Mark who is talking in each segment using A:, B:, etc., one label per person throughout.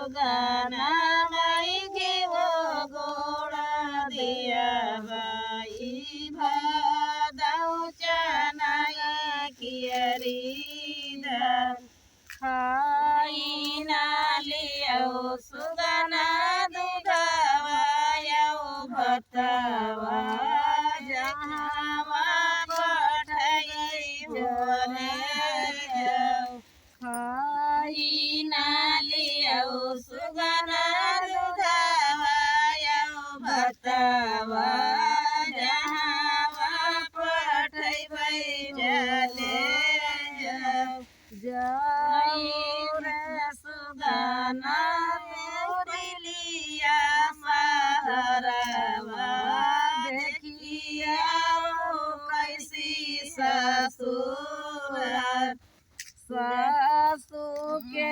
A: सुगाना माई के वो गोड़ा दिया बाई भादौ चनाई कियरी खाई ना लियो सुगाना दूधवा यो भतवा जहाँ पठाई बोले खाई ना लियो सुगाना दूधवा यो भतवा जहाँ पठाई जले जाऊ रे सुगाना दिलिया सहरवा देखिया कैसी ससुर सासू के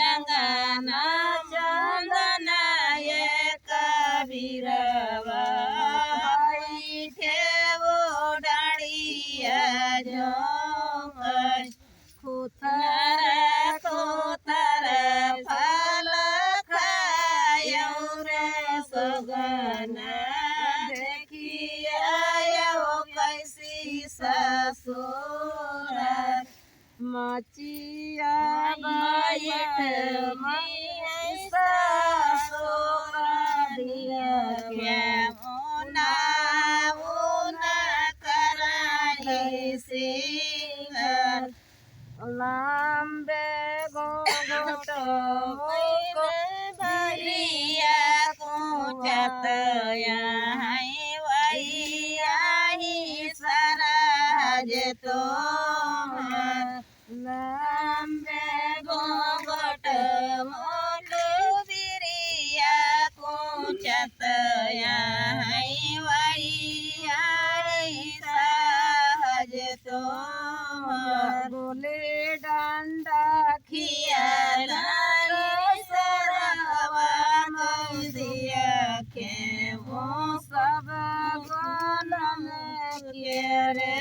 A: अंगना चंदना ये कबीरवा के वो डाड़िया जो खुतर खुतर फल खायो रे सुगना देखिया कैसी ससुर मचिया बैठ ससुर दिया के मुना उना कराई सिंगर लांबे गोगोट भरिया कुचत यहाँ वही सराज तो लांबे गोगोट मोलू बिरिया कुचत यहाँ वही सहज तो बोले डांडा खियाला सरवा दिया के वो सब गोलम के रे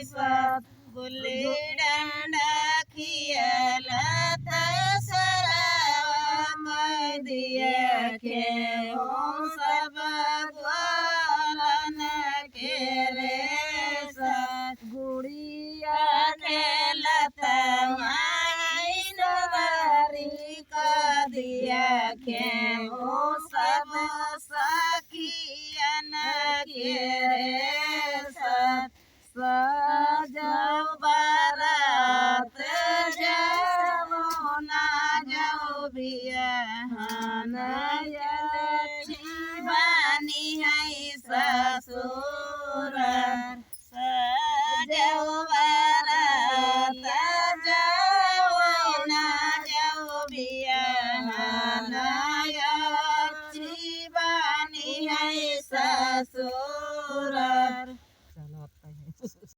A: सब बोले डांडा खियाला सरवा दिया के वो सब गोलन के रे सब गुड़िया खेलत माई नवारी का दिया के वो सब सखियन के साथ सजो बारात जाओ ना जाओ बियाहन बानी है ससुर सजो बारात जाओ ना जाओ बियाहन बानी है ससुर